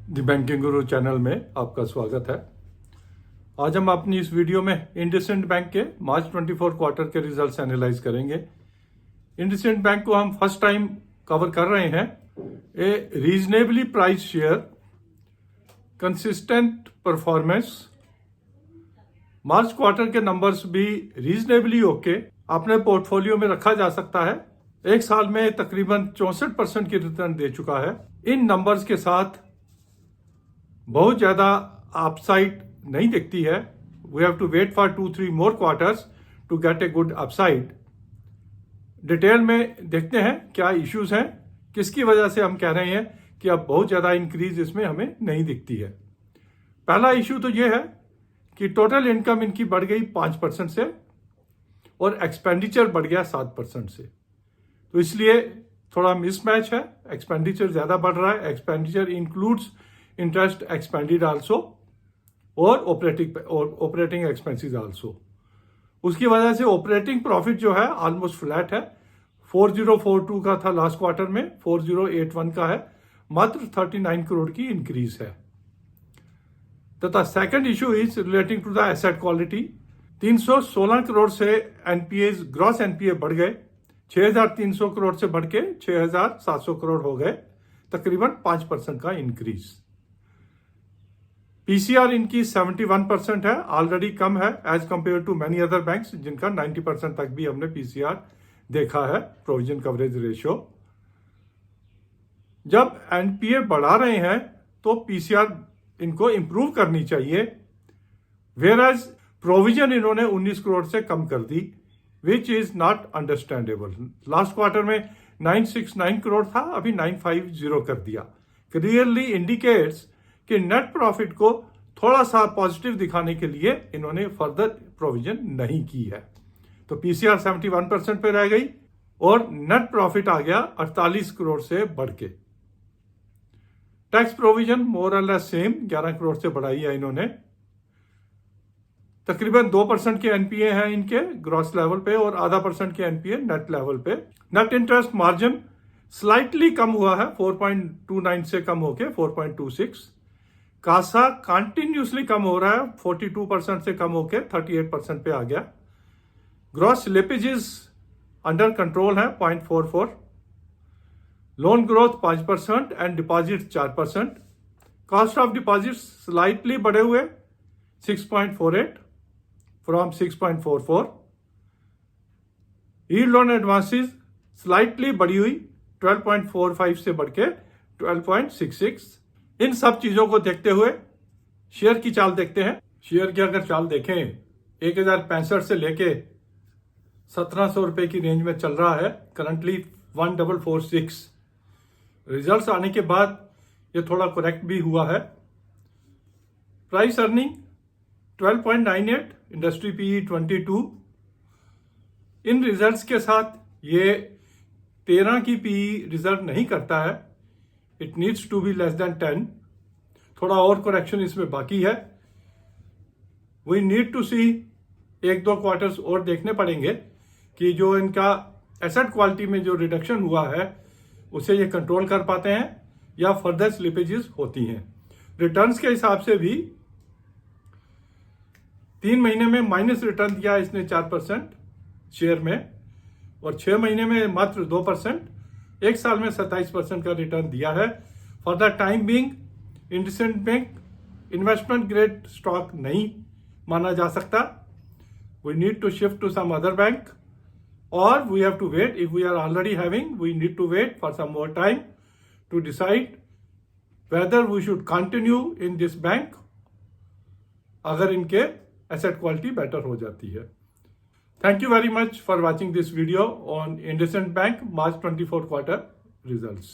The banking Guru channel में आपका स्वागत है। आज हम अपनी इस वीडियो में इंडसइंड बैंक के मार्च 24 क्वार्टर के रिजल्ट्स एनालाइज करेंगे। इंडसइंड बैंक को हम फर्स्ट टाइम कवर कर रहे हैं। A reasonably price share, consistent performance, March quarter के नंबर्स भी रीजनेबली ओके, अपने पोर्टफोलियो में रखा जा सकता है। एक साल में तकरीबन 64% की रिटर्न दे चुका है। इन नंबर्स के साथ बहुत ज्यादा अपसाइड नहीं दिखती है। We have to wait for 2-3 more quarters to get a good upside. Detail में देखते हैं क्या इश्यूज हैं, किसकी वजह से हम कह रहे हैं कि अब बहुत ज्यादा इंक्रीज इसमें हमें नहीं दिखती है। पहला इश्यू तो यह है कि टोटल इनकम इनकी बढ़ गई 5% से और एक्सपेंडिचर बढ़ गया 7% से, तो इसलिए थोड़ा मिसमैच है। एक्सपेंडिचर ज्यादा बढ़ रहा है, expenditure includes interest expanded also और ऑपरेटिंग एक्सपेंसेस आल्सो। उसकी वजह से ऑपरेटिंग प्रॉफिट जो है ऑलमोस्ट फ्लैट है। 4042 का था लास्ट क्वार्टर में, 4081 का है, मात्र 39 करोड़ की इंक्रीज है। तथा second issue is relating to the asset quality. 316 crore से एनपीए, ग्रॉस एनपीए बढ़ गए, 6300 करोड़ से बढ़ के 6700 करोड़ हो गए, तकरीबन 5% का इंक्रीज। पीसीआर इनकी 71% है, ऑलरेडी कम है as compare to many other banks जिनका 90% तक भी हमने पीसीआर देखा है, प्रोविजन कवरेज रेशियो। जब एनपीए बढ़ा रहे हैं तो पीसीआर इनको इंप्रूव करनी चाहिए, वेयर एज प्रोविजन इन्होंने 19 करोड़ से कम कर दी, which is not understandable. Last quarter में 969 करोड़ था, अभी 950 कर दिया। क्लियरली इंडिकेट्स कि नेट प्रॉफिट को थोड़ा सा पॉजिटिव दिखाने के लिए इन्होंने फर्दर प्रोविजन नहीं की है। तो पीसीआर 71% पे रह गई और नेट प्रॉफिट आ गया 48 करोड़ से बढ़ के। टैक्स प्रोविजन मोर और लेस सेम, 11 करोड़ से बढ़ाई है इन्होंने। तकरीबन 2% के एनपीए हैं इनके ग्रॉस लेवल पे और आधा % के एनपीए नेट लेवल पे। नेट इंटरेस्ट मार्जिन स्लाइटली कम हुआ है, 4.29 से कम होके 4.26। कासा कंटिन्यूसली कम हो रहा है, 42% से कम होके 38% पे आ गया। ग्रॉस स्लिपेजेस अंडर कंट्रोल है, 0.44। Loan growth 5% and deposit 4%। Cost of deposit slightly बढ़े हुए, 6.48 from 6.44। Yield on advances slightly बढ़ी हुई, 12.45 से बढ़ के 12.66। इन सब चीजों को देखते हुए शेयर की चाल देखते हैं। शेयर की अगर चाल देखें, 1065 से लेके 1700 रुपए की रेंज में चल रहा है, करंटली 1446। रिजल्ट्स आने के बाद ये थोड़ा करेक्ट भी हुआ है। Price earning 12.98, industry PE 22। इन रिजल्ट्स के साथ ये 13 की पीई रिजल्ट नहीं करता है, it needs to be less than 10। थोड़ा और करेक्शन इसमें बाकी है। We need to see, 1-2 quarters और देखने पड़ेंगे कि जो इनका एसेट क्वालिटी में जो रिडक्शन हुआ है उसे ये कंट्रोल कर पाते हैं या फर्दर स्लिपेजेस होती हैं। रिटर्न्स के हिसाब से भी 3 महीने में माइनस रिटर्न दिया इसने 4% शेयर में, और 6 महीने में मात्र 2%, एक साल में 27% का रिटर्न दिया है। For the time being IndusInd bank investment grade stock नहीं माना जा सकता। We need to shift to some other bank और we have to wait. If we are already having, we need to wait for some more time to decide whether we should continue in this bank, अगर इनके asset quality better हो जाती है। Thank you very much for watching this video on IndusInd Bank March 24 quarter results.